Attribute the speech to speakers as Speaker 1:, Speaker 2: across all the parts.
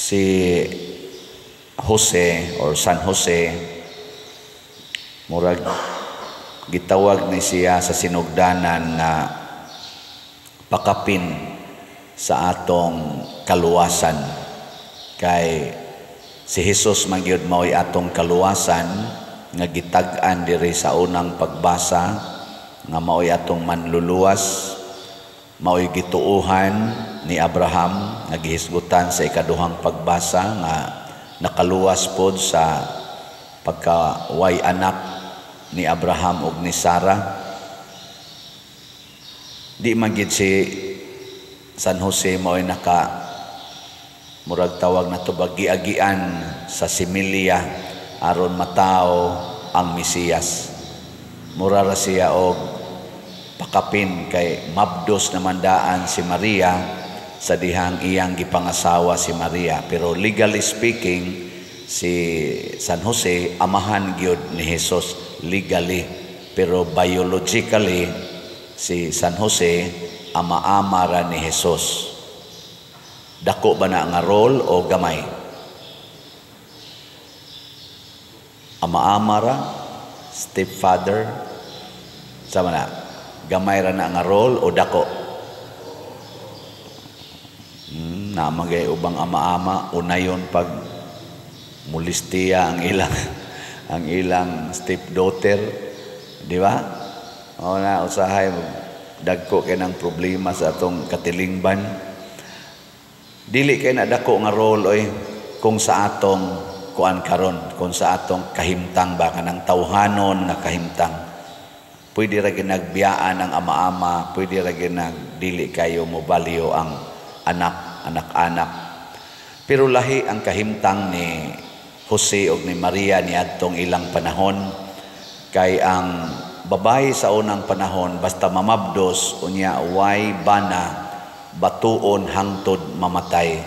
Speaker 1: si Jose or San Jose, murag gitawag ni siya sa sinugdanan nga pakapin sa atong kaluwasan. Kay si Jesus magyud mao'y atong kaluwasan nga gitag-an diri sa unang pagbasa nga mao'y atong manluluwas, mao'y gituuhan ni Abraham nga gihisgutan sa ikaduhang pagbasa nga nakaluwas pod sa pagkaway anak ni Abraham ug ni Sarah. Di magid si San Jose mo'y murag tawag na to bagi-agian sa similya aron matao ang Mesiyas. Mura ra siya og pakapin kay mabdos na mandaan si Maria sa dihang iyang gipangasawa si Maria. Pero legally speaking, si San Jose amahan gyud ni Jesus legally, pero biologically si San Jose ama-ama ra ni Jesus. Dako ba na nga role o gamay? Ama-ama ra, stepfather, sama na, gamay ra na nga role o dako? Namagay ubang ama-ama, unayon pag mulistiya ang ilang stepdaughter, di ba? O na, usahay, dagko kay ng problema sa atong katilingban. Dili kay na dako nga role oy kung sa atong kuan karon, kung sa atong kahimtang ba kanang tawhanon nga kahimtang. Pwede ra ginagbiyaan ang ama-ama, pwede ra ginag dili kayo mobalyo ang anak-anak. Pero lahi ang kahimtang ni Jose ug ni Maria niadtong ilang panahon, kay ang babae sa unang panahon basta mamabdos unya way bana batuon hangtod mamatay.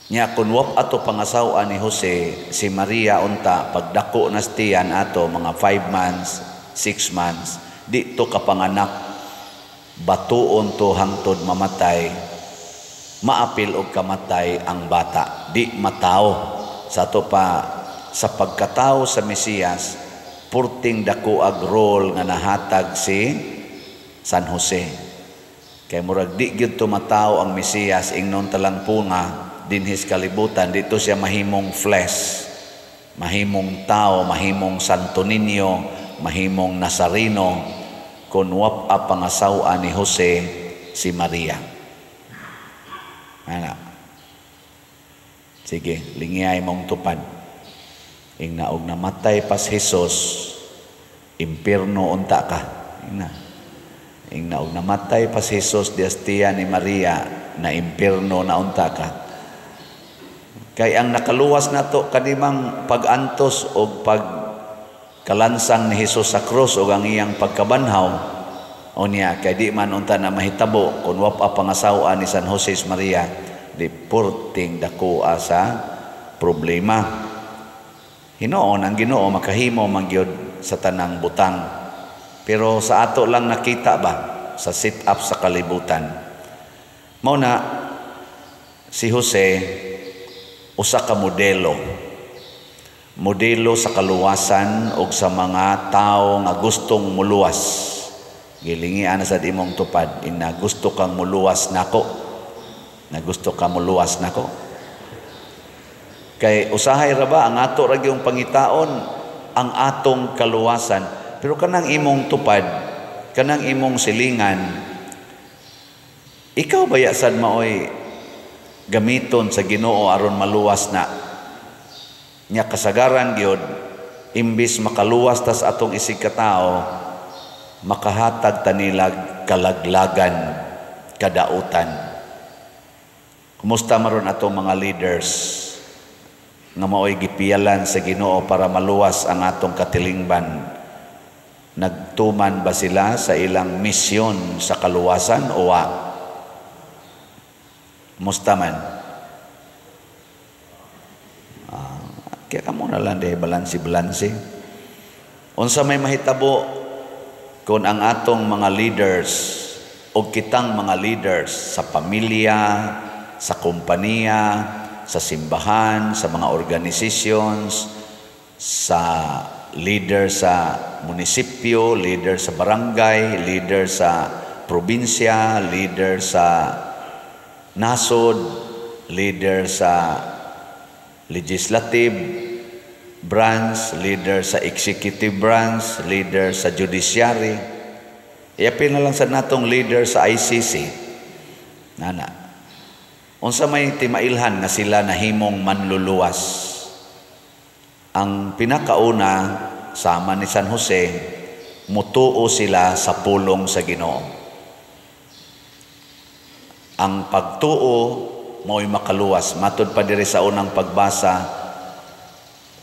Speaker 1: Nya kun wap ato pangasawa ni Jose, si Maria unta pagdako na stiyan ato mga 5 months, 6 months, di to kapanganak, batuon to hangtod mamatay, maapil og kamatay ang bata, di matao. Sa to pa sa pagkatao sa Mesiyas, purting dako ag role nga nahatag si San Jose. Kay murag di gyud tumatao ang Mesiyas ingnon talang punga dinhis kalibutan, dito siya mahimong flesh, mahimong tao, mahimong Santo Niño, mahimong Nazareno, kun wap pangasawa ni Jose si Maria. Ana. Sige, lingiyay mong tupad. Ing naog namatay pas Jesus, impierno unta ka. Ing naog namatay pas Jesus diastiya ni Maria, na impierno na unta ka. Kay ang nakaluwas nato kanimang pag-antos o pagkalansang ni Jesus sa krus o ang iyang pagkabanhaw, o niya, kay di man unta na mahitabo kung wapa pangasawa ni San Jose Maria, di purting dakuha sa problema. Hinoon ang Ginoo makahimo man gyud sa tanang butang. Pero sa ato lang nakita ba sa sit up sa kalibutan. Mao na si Jose usa ka modelo. Modelo sa kaluwasan o sa mga tao nga gustong muluwas. Gilingian na sa imong tupad, ina gusto kang muluwas nako. Na gusto ka muluwas nako. Kay usahay ra ba ang ato ra gyung pangitaon ang atong kaluwasan, pero kanang imong tupad, kanang imong silingan, ikaw baya sad maoy gamiton sa Ginoo aron maluwas na. Nya kasagaran gyud imbis makaluwas tas atong isig ka tao, makahatag tanilag kalaglagan, kadautan. Kumusta maron atong mga leaders nga maoy gipiyalan sa Ginoo para maluwas ang atong katilingban? Nagtuman ba sila sa ilang misyon sa kaluwasan o wa? Kumusta man? Kaya kamo na lang dahil balansi-balansi. Unsa may mahitabo kung ang atong mga leaders o kitang mga leaders sa pamilya, sa kompanya, sa simbahan, sa mga organizations, sa leader sa munisipyo, leader sa barangay, leader sa probinsya, leader sa nasod, leader sa legislative branch, leader sa executive branch, leader sa judiciary. Iapil na lang sa natong leader sa ICC. Nana, unsa may timailhan nga sila nahimong manluluwas. Ang pinakauna, sama ni San Jose, mutuo sila sa pulong sa Ginoo. Ang pagtuo mo'y makaluwas. Matod pa diri sa unang pagbasa,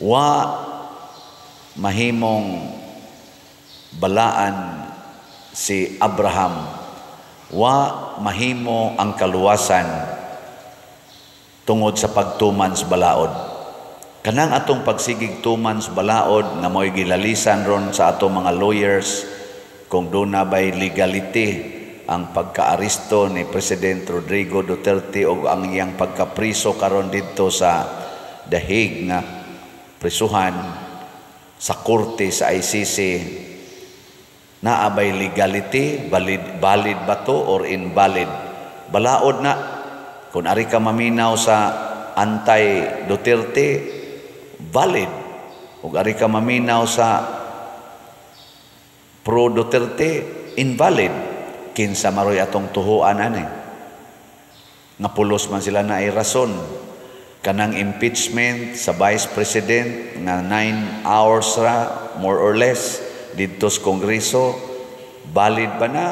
Speaker 1: wa mahimong balaan si Abraham, wa mahimo ang kaluwasan tungod sa pagtuman sa balaod. Kanang atong pagsigig tuman sa balaod nga mo'y gilalisan ron sa atong mga lawyers kung doon na ba'y legality ang pagka-aristo ni President Rodrigo Duterte o ang iyang pagkapriso karon dito sa The Hague nga prisuhan sa korte sa ICC, naabay legality, valid ba to or invalid? Balaod na. Kung ari ka maminaw sa anti-Duterte, valid. Kung ari ka maminaw sa pro-Duterte, invalid. Kinsa maroy atong tuhuan ani. Nga pulos man sila na ay rason. Kanang impeachment sa Vice President nga 9 hours ra, more or less, dito sa Kongreso, valid ba na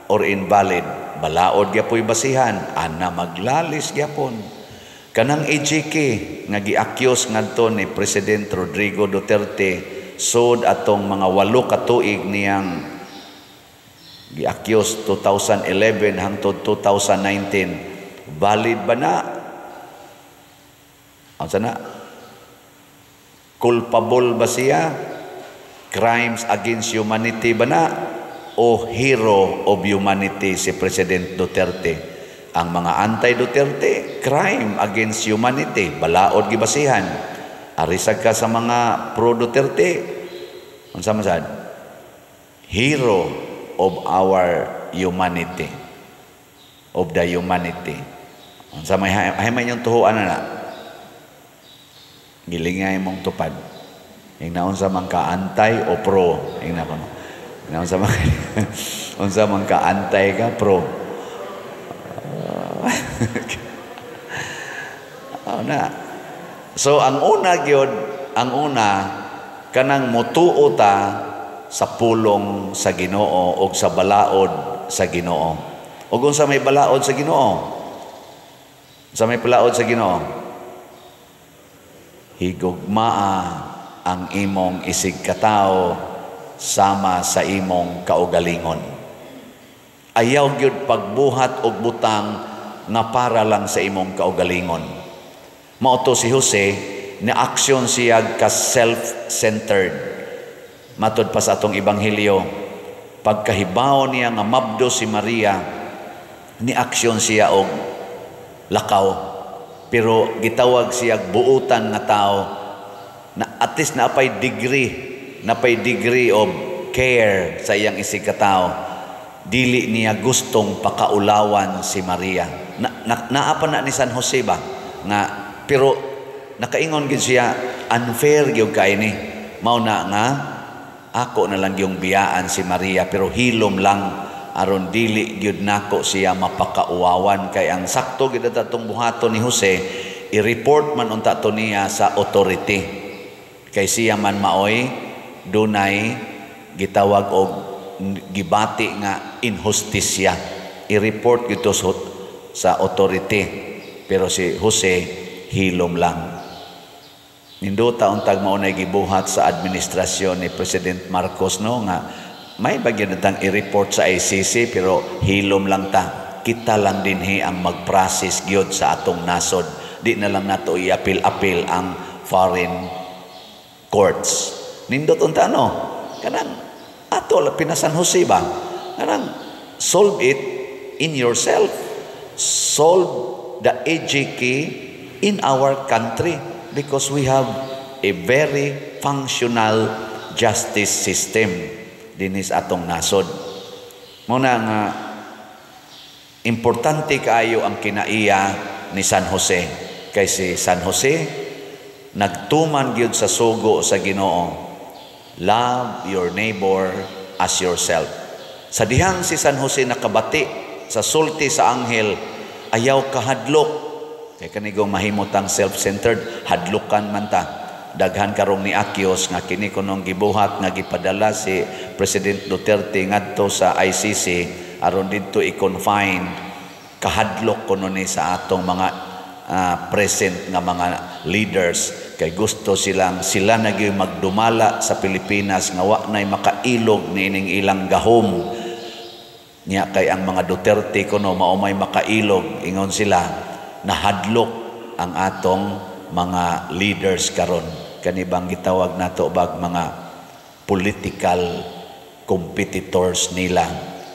Speaker 1: or invalid? Balaod gyapoy basihan, ana maglalis gyapon. Kanang EJK nga giakyos ngadto ni President Rodrigo Duterte sud atong mga 8 ka tuig niyang giakyos 2011 hangtod 2019. Valid ba na? Unsa na? Culpable ba siya? Crimes against humanity ba na? O hero of humanity si President Duterte? Ang mga anti-Duterte, crime against humanity, balaod gibasihan. Arisag ka sa mga pro-Duterte, unsa man sad? Hero of our humanity, of the humanity. Unsa may may yung tuhuan na gilingay mong tupad. Ingnaon sa man ka antay o pro? Ingnaon sa man unsa man ka antay ka pro? Na. So ang una gyud, kanang mutuo ta sa pulong sa Ginoo o sa balaod sa Ginoo. Ug unsa may balaod sa Ginoo? Sa may balaod sa Ginoo? Higugmaa ang imong isig katao sama sa imong kaugalingon. Ayaw gyud pagbuhat og butang nga para lang sa imong kaugalingon. Mao to si Jose, na aksyon siya ka self-centered. Matod pa sa atong ebanghelyo, pagkahibaw niya nga mabdo si Maria, ni aksyon siya og lakaw. Pero gitawag siya buutan nga tao na at least napay degree of care sa iyang isig ka tao. Dili niya gustong pakaulawan si Maria. Naapa na ni San Jose ba nga, pero nakaingon gid siya, unfair gyud kay ni. Mao na nga ako na lang yung biyaan si Maria, pero hilom lang aron dili gyud nako siya mapakauwawan. Kay ang sakto gyud atong buhaton ni Jose, i-report man unta to niya sa authority. Kay siya man maoy dunay gitawag og gibati nga injustisya. I-report gyud to sa authority. Pero si Jose hilom lang. Nindota untag maunay gibuhat sa administrasyon ni President Marcos nga may bagyan natang i-report sa ICC pero hilom lang ta. Kita lang dinhi ang mag-process gyud sa atong nasod. Di na lang nato i-apil ang foreign courts. Nindot unta kanang ato pinasan Jose ba? Kanang solve it in yourself. Solve the EJK in our country because we have a very functional justice system dinis atong nasod. Muna nga importante kaayo ang kinaiya ni San Jose kay si San Jose nagtuman gyud sa sugo sa Ginoo, love your neighbor as yourself. Sa dihang si San Jose nakabati sa sulti sa anghel, ayaw kahadlok kay kanigong mahimutang self-centered, hadlukan man ta. Daghan karong ni Akyos nga kini kunong gibuhat nga gipadala si President Duterte ngadto sa ICC aron didto i-confine kahadlok kuno ni sa atong mga present nga mga leaders kay gusto sila nagyoy magdumala sa Pilipinas nga wa nay makailog niining ilang gahom niya kay ang mga Duterte kuno maumay makailog ingon sila nahadlok ang atong mga leaders karon kanibang gitawag nato bag mga political competitors nila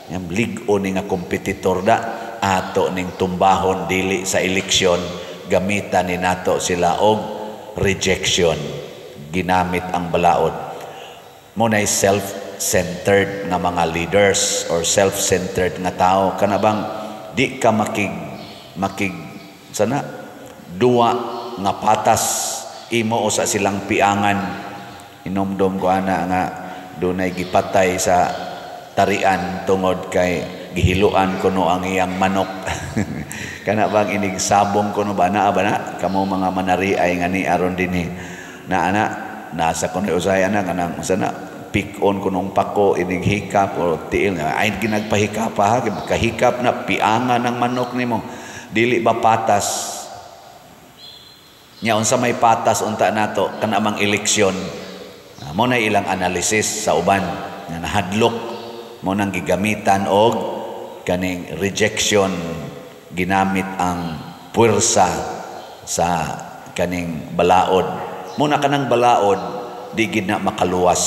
Speaker 1: yang lig-o ni nga competitor da ato ning tumbahon dili sa eleksyon gamitan ni nato sila og rejection ginamit ang balaod mo nay self-centered nga mga leaders or self-centered nga tao kanabang di ka makig sana duwa nga patas imo o sa silang piangan inomdom ko ana nga dunay gipatay sa tarian tungod kay gihiluan kuno ang iyang manok kana bang inig sabong kuno ba na kamo mga manariay nga ni aron dinhi na ana nasa kuno usay ana kanang sana pick on kunong pako inig hikap o tiil nga ay ginagpahikap ha kahikap na piangan ng manok nimo dili ba patas nya unsa may patas unta nato kana mang eleksyon mo na ilang analysis sa uban nga nahadlok mo nang gigamitan og kaning rejection ginamit ang puwersa sa kaning balaod mo na kanang balaod di gid na makaluwas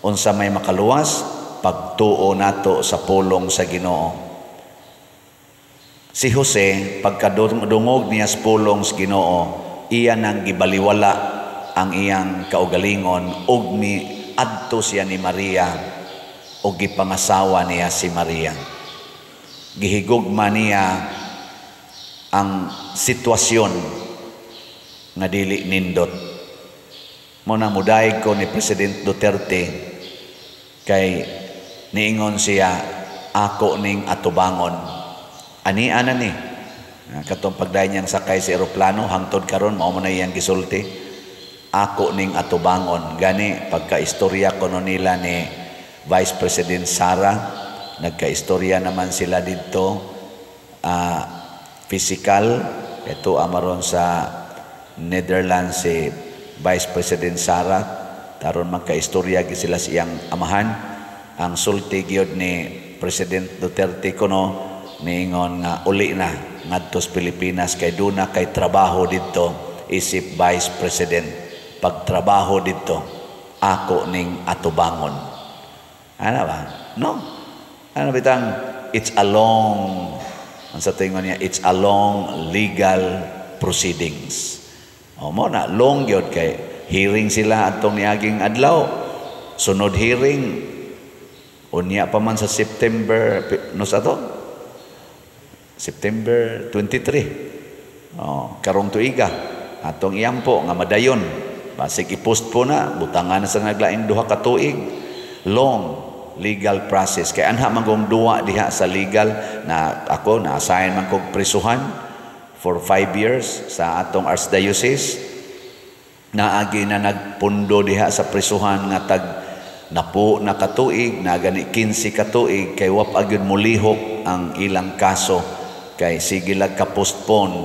Speaker 1: unsa may makaluwas pagtuo nato sa pulong sa Ginoo. Si Jose pagkadungog niya sa pulong sa Ginoo iya nang gibaliwala ang iyang kaugalingon ug ni adto siya ni Maria ug gipangasawa niya si Maria. Gihigugma niya ang sitwasyon nga dili nindot. Muna muday ko ni President Duterte kay niingon siya ako ning atubangon. Ani ana ni katong pagdayon niyang sakay sa eroplano hangtod karon mao man iyang gisulti ako ning atubangon gani pagkaistorya kuno nila ni Vice President Sara nagkaistorya naman sila didto physical ito amaron sa Netherlands si Vice President Sara taron magkaistorya gi sila siyang amahan ang sulti gyud ni President Duterte kuno niingon nga uli na ngadto sa Pilipinas kay duna kay trabaho didto isip Vice President pagtrabaho didto ako ning atubangon ana ba no ano bitang it's a long ang sa tingon niya it's a long legal proceedings o mo na long gyud kay hearing sila atong niaging adlaw sunod hearing unya pa man sa September no sa to September 23 karong tuiga atong iyampo nga madayon basig i-post po na butangan na sa naglaing duha ka tuig long legal process kay anha mangong duwa diha sa legal na ako na-assign man kog prisuhan for 5 years sa atong archdiocese naagi na nagpundo diha sa prisuhan nga tag napo na katuig na gani 15 katuig kay wa pa gyud mulihok ang ilang kaso kay sige lag ka-postpone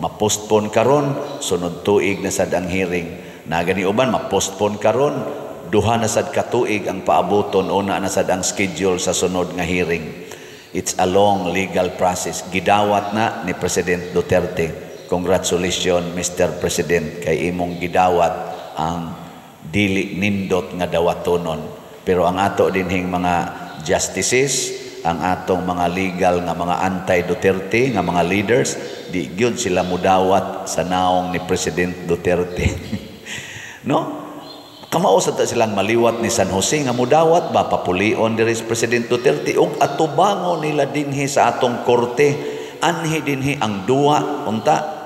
Speaker 1: ma-postpone karon sunod tuig na sad ang hearing na gani uban ma-postpone karon duha na sad katuig ang paaboton una na sad ang schedule sa sunod nga hearing. It's a long legal process gidawat na ni President Duterte. Congratulations Mr. President kay imong gidawat ang dili nindot nga dawatonon pero ang ato dinhing mga justices ang atong mga legal nga mga anti-Duterte nga mga leaders, di gyud sila mudawat sa naong ni President Duterte. No? Kamao sa ta silang maliwat ni San Jose nga mudawat ba papulion diri sa President Duterte ug atubango nila dinhi sa atong korte, anhi dinhi ang duwa unta.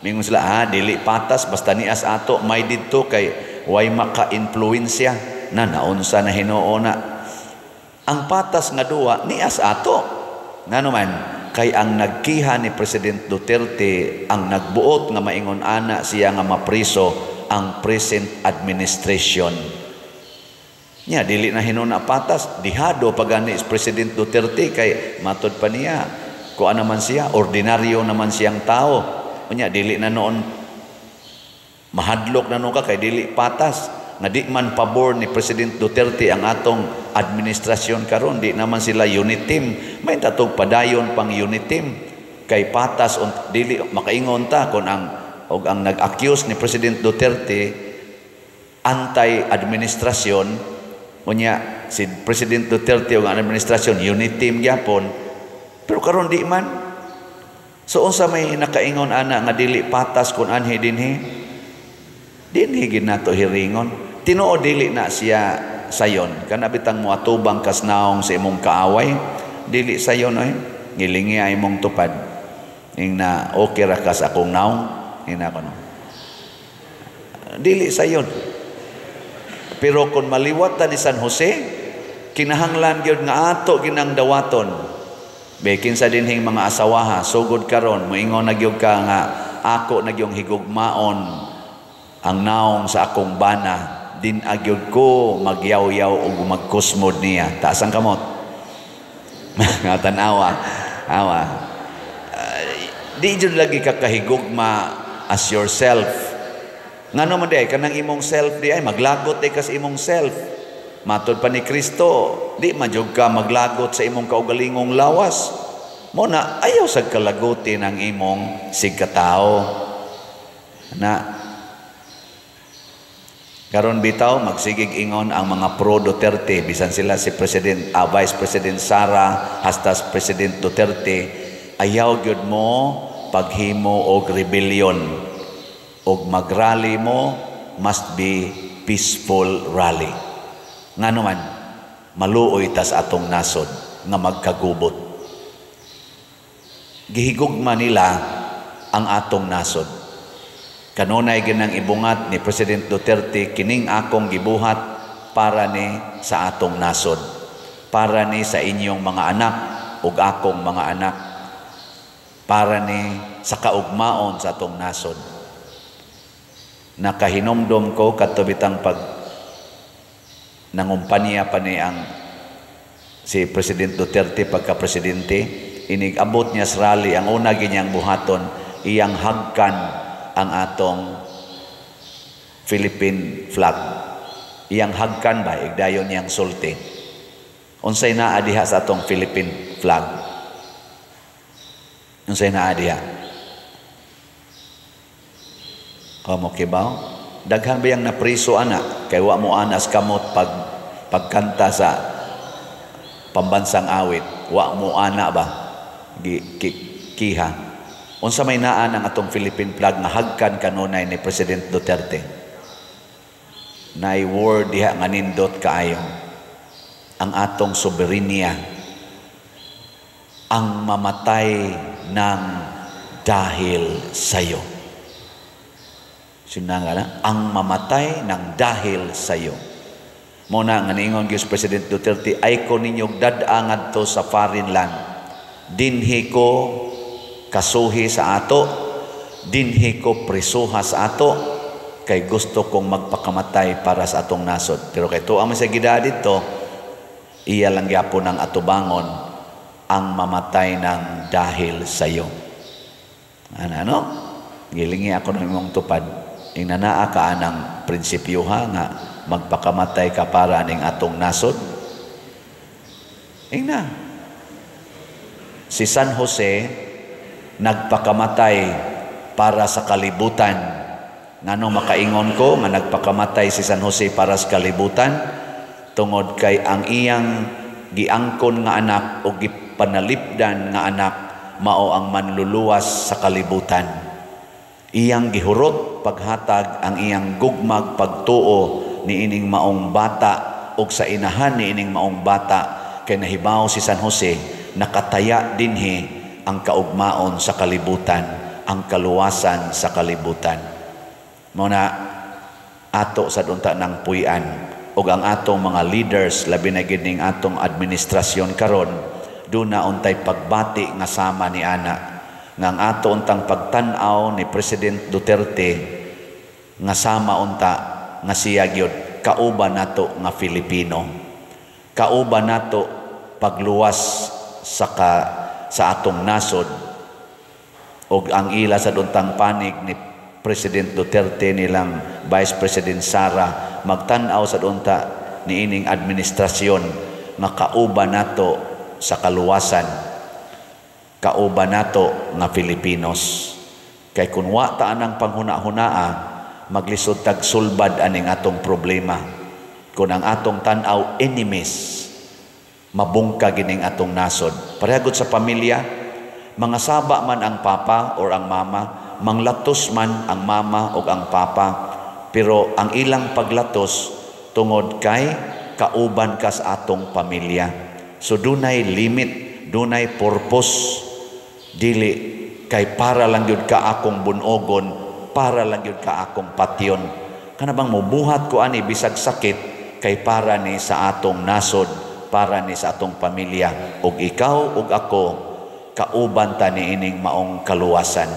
Speaker 1: Mingon sila, dili patas basta nias ato may didto kay way maka-influensya na naunsa na Hinoo na. Ang patas nga duwa nias ato. Ngano man kay ang nagkiha ni President Duterte ang nagbuot nga maingon ana siya nga mapriso ang present administration. Nya dili na hinuna patas, dihado pagani is President Duterte kay matud pa niya kuan naman siya, ordinaryo naman siyang tao. Nya dili na noon mahadlok na nung ka kay dili patas nga di man pabor ni President Duterte ang atong administrasyon karon, di naman sila unit team, may tatong padayon pang unit team kay patas dili makaingon ta kon ang nag-accuse ni President Duterte anti-administrasyon unya si President Duterte ug ang administrasyon unit team gyapon, pero karon di man. So unsa may nakaingon ana nga dili patas kun anhi dinhi gid nato hiringon. Tinuod dili na siya sayon kana bitang moatubang kas naong sa imong kaaway, dili sayon oy gilingi ay imong tupad ing na okay ra kas akong naong ina kono, dili sayon. Pero kung maliwat ta ni San Jose, kinahanglan gyud nga ato ginang dawaton bekin sa dinhing mga asawaha sugod karon moingon na gyud ka nga ako na gyung higugmaon ang naong sa akong bana, din agyod ko magyaw-yaw o magkusmod niya. Taas ang kamot. Tanawa. Di dyan lagi kakahigugma as yourself. Nga naman di ay, kanang imong self di ay, maglagot di kas imong self. Matod pa ni Kristo, di madyog ka maglagot sa imong kaugalingong lawas. Muna, ayaw sa kalagutin ang imong sigkatao. Na, karon bitaw magsigig ingon ang mga pro Duterte bisan sila si Vice President Sara hasta President Duterte, ayaw gyud mo paghimo og rebellion og magrally mo must be peaceful rally. Ngano man maluoy tas atong nasod nga magkagubot. Gihigugma nila ang atong nasod. Kanunay ginang ibungat ni President Duterte, kining akong gibuhat para ni sa atong nasod, para ni sa inyong mga anak ug akong mga anak, para ni sa kaugmaon sa atong nasod. Nakahinomdom ko katubitang pag nangumpanya pa ni ang si President Duterte pagka-presidente, inig-abot niya sa rally, ang una ganyang buhaton, iyang hagkan ang atong Philippine flag. Iyang hagkan ba, igdayon niyang sulti. Unsay naa diha sa atong Philippine flag? Unsay naa diha? Mo kibaw? Daghan ba yang napriso ana? Kay wa mo anas kamot pagkanta sa pambansang awit. Wa mo ana ba? Kiha. Unsa may naan ang atong Philippine flag nga hagkan kanunay ni President Duterte. Nay word diha nga nindot kaayo. Ang atong soberenya, ang mamatay ng dahil sayo. Sinanga na, ang mamatay ng dahil sayo. Muna nga niingon gyud President Duterte, ay ko ninyo dad-angad to sa foreign land. Dinhi ko kasuhi sa ato, dinhi ko prisuha sa ato, kay gusto kong magpakamatay para sa atong nasod. Pero kay tuwa man sa gida dito, iya lang gyapon ang atubangon ang mamatay ng dahil sayo. Ano? Gilingi ako ng imong tupad. Ing nanaa ka ng prinsipyuha nga magpakamatay ka para ning atong nasod. Ing na. Si San Jose nagpakamatay para sa kalibutan. Ngano makaingon ko nga nagpakamatay si San Jose para sa kalibutan? Tungod kay ang iyang giangkon nga anak o gipanalipdan nga anak mao ang manluluwas sa kalibutan. Iyang gihurot paghatag ang iyang gugmag pagtuo ni ining maong bata o sa inahan ni ining maong bata kay nahibaw si San Jose nakataya dinhi ang kaugmaon sa kalibutan, ang kaluwasan sa kalibutan. Mao na ato sa dunta ng puy-an ug ang atong mga leaders labi na gid ning atong administrasyon karon doon na untay pagbati nga sama ni ana nga ang ato untang pagtan-aw ni President Duterte nga sama unta nga siya gyud kauban nato nga Filipino, kauban nato pagluwas sa atong nasod ug ang ila sa duntang panig ni President Duterte nilang Vice President Sara magtan-aw sa dunta ni ining administrasyon nga kauban nato sa kaluwasan, kauban nato nga Filipinos. Kay kun wa ta anang panghuna-hunaa maglisod tag sulbad aning atong problema. Kun ang atong tan-aw enemies mabungka gining atong nasod. Parehagod sa pamilya, mga saba man ang papa or ang mama, manglatos man ang mama o ang papa, pero ang ilang paglatos tungod kay kauban ka sa atong pamilya. So dunay limit, dunay purpose, dili kay para lang yun ka akong bunogon, para lang yun ka akong patyon. Kanabang mubuhat ko ani bisag sakit kay para ni sa atong nasod, para ni sa atong pamilya. Ug ikaw ug ako kauban ta ni ining maong kaluwasan.